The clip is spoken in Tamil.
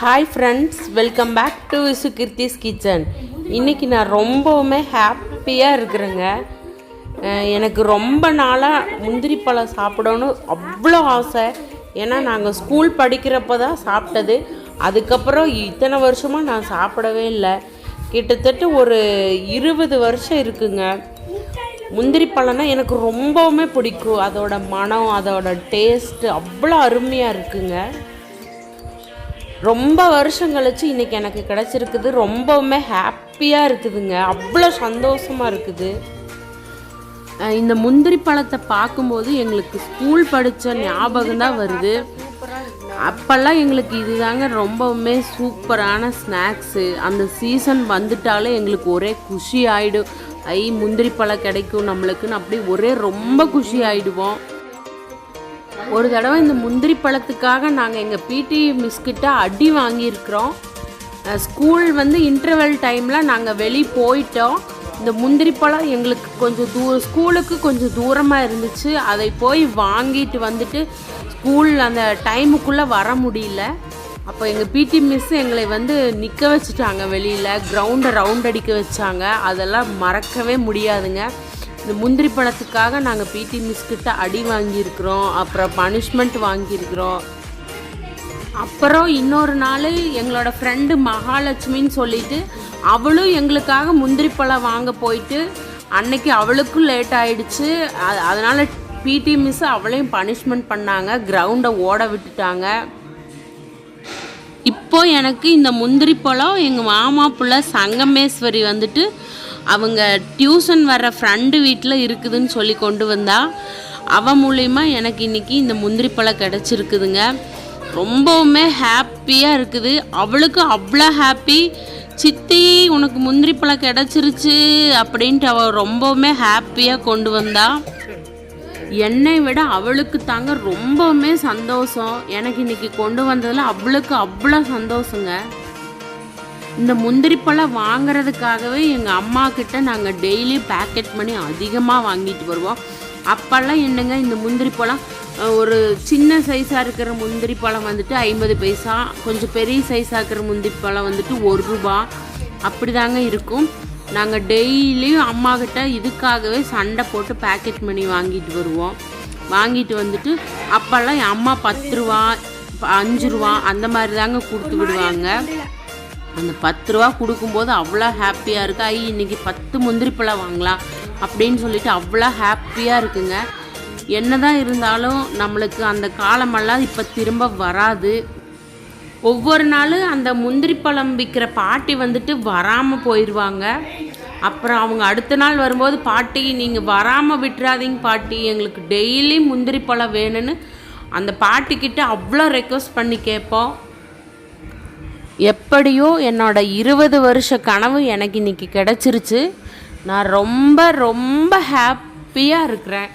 Hi friends, welcome back to Visukruthi's kitchen. இன்றைக்கி நான் ரொம்பவுமே ஹாப்பியாக இருக்கிறேங்க. எனக்கு ரொம்ப நாளாக முந்திரி பழம் சாப்பிடணும்னு அவ்வளோ ஆசை. ஏன்னா நாங்கள் ஸ்கூல் படிக்கிறப்ப தான் சாப்பிட்டது. அதுக்கப்புறம் இத்தனை வருஷமாக நான் சாப்பிடவே இல்லை. கிட்டத்தட்ட ஒரு 20 வருஷம் இருக்குங்க. முந்திரி பழம்னா எனக்கு ரொம்பவுமே பிடிக்கும். அதோட மனம், அதோட டேஸ்ட்டு அவ்வளோ அருமையாக இருக்குங்க. ரொம்ப வருஷம் கழிச்சு இன்றைக்கி எனக்கு கிடச்சிருக்குது. ரொம்பவுமே ஹாப்பியாக இருக்குதுங்க. அவ்வளோ சந்தோஷமாக இருக்குது. இந்த முந்திரி பழத்தை பார்க்கும்போது எங்களுக்கு ஸ்கூல் படித்த ஞாபகம் தான் வருது. அப்போல்லாம் எங்களுக்கு இதுதாங்க ரொம்பவுமே சூப்பரான ஸ்நாக்ஸு. அந்த சீசன் வந்துட்டாலே எங்களுக்கு ஒரே குஷி ஆகிடும். முந்திரி பழம் கிடைக்கும் நம்மளுக்குன்னு அப்படி ஒரே ரொம்ப குஷி ஆகிடுவோம். ஒரு தடவை இந்த முந்திரி பழத்துக்காக நாங்கள் எங்கள் பிடி மிஸ்கிட்ட அடி வாங்கியிருக்கிறோம். ஸ்கூல் இன்டர்வல் டைமில் நாங்கள் வெளியே போயிட்டோம். இந்த முந்திரி பழம் எங்களுக்கு கொஞ்சம் ஸ்கூலுக்கு கொஞ்சம் தூரமாக இருந்துச்சு. அதை போய் வாங்கிட்டு வந்துட்டு ஸ்கூல் அந்த டைமுக்குள்ளே வர முடியல. அப்போ எங்கள் பிடி மிஸ் எங்களை நிற்க வச்சுட்டாங்க. வெளியில் கிரவுண்டை ரவுண்ட் அடிக்க வச்சாங்க. அதெல்லாம் மறக்கவே முடியாதுங்க. இந்த முந்திரி பழத்துக்காக நாங்கள் பிடி மிஸ்கிட்ட அடி வாங்கியிருக்கிறோம். அப்புறம் பனிஷ்மெண்ட் வாங்கியிருக்கிறோம். அப்புறம் இன்னொரு நாள் எங்களோட ஃப்ரெண்டு மகாலட்சுமின்னு சொல்லிட்டு அவளும் எங்களுக்காக முந்திரி பழம் வாங்க போயிட்டு அன்னைக்கு அவளுக்கும் லேட் ஆகிடுச்சு. அதனால் பிடி மிஸ் அவளையும் பனிஷ்மெண்ட் பண்ணாங்க. கிரவுண்டை ஓட விட்டுட்டாங்க. இப்போ எனக்கு இந்த முந்திரி பழம் எங்கள் மாமா புள்ள சங்கமேஸ்வரி அவங்க டியூஷன் வர்ற ஃப்ரெண்டு வீட்டில் இருக்குதுன்னு சொல்லி கொண்டு வந்தா. அவன் மூலிமா எனக்கு இன்றைக்கி இந்த முந்திரி பழம் கிடச்சிருக்குதுங்க. ரொம்பவுமே ஹாப்பியாக இருக்குது. அவளுக்கு அவ்வளோ ஹாப்பி. சித்தி உனக்கு முந்திரி பழம் கிடச்சிருச்சு அப்படின்ட்டு அவள் ரொம்பவுமே ஹாப்பியாக கொண்டு வந்தா. என்னை விட அவளுக்கு தாங்க ரொம்பவுமே சந்தோஷம். எனக்கு இன்றைக்கி கொண்டு வந்ததில் அவளுக்கு அவ்வளோ சந்தோஷங்க. இந்த முந்திரி பழம் வாங்கிறதுக்காகவே எங்கள் அம்மா கிட்ட நாங்கள் டெய்லி பேக்கெட் பண்ணி அதிகமாக வாங்கிட்டு வருவோம். அப்போல்லாம் என்னங்க இந்த முந்திரி பழம் ஒரு சின்ன சைஸாக இருக்கிற முந்திரி பழம் 50 பைசா, கொஞ்சம் பெரிய சைஸாக இருக்கிற முந்திரி பழம் 1 ரூபா அப்படி தாங்க இருக்கும். நாங்கள் டெய்லியும் அம்மா கிட்ட இதுக்காகவே சண்டை போட்டு பேக்கெட் பண்ணி வாங்கிட்டு வருவோம். வாங்கிட்டு அப்போல்லாம் என் அம்மா 10 ரூபா 5 ரூபா அந்த மாதிரி தாங்க கொடுத்து விடுவாங்க. அந்த 10 ரூபா கொடுக்கும்போது அவ்வளோ ஹாப்பியாக இருக்கா. இன்றைக்கி 10 முந்திரி பழம் வாங்கலாம் அப்படின்னு சொல்லிட்டு அவ்வளோ ஹாப்பியாக இருக்குங்க. என்ன தான் இருந்தாலும் நம்மளுக்கு அந்த காலமெல்லாம் இப்போ திரும்ப வராது. ஒவ்வொரு நாளும் அந்த முந்திரி பழம் விற்கிற பாட்டி வராமல் போயிடுவாங்க. அப்புறம் அவங்க அடுத்த நாள் வரும்போது, பாட்டி நீங்கள் வராமல் விட்டுறாதீங்க பாட்டி, எங்களுக்கு டெய்லி முந்திரி பழம் வேணும்னு அந்த பாட்டிக்கிட்ட அவ்வளோ ரெக்வஸ்ட் பண்ணி கேட்போம். எப்படியோ என்னோட 20 வருஷ கனவு எனக்கு இன்றைக்கி கிடச்சிருச்சு. நான் ரொம்ப ரொம்ப ஹாப்பியாக இருக்கிறேன்.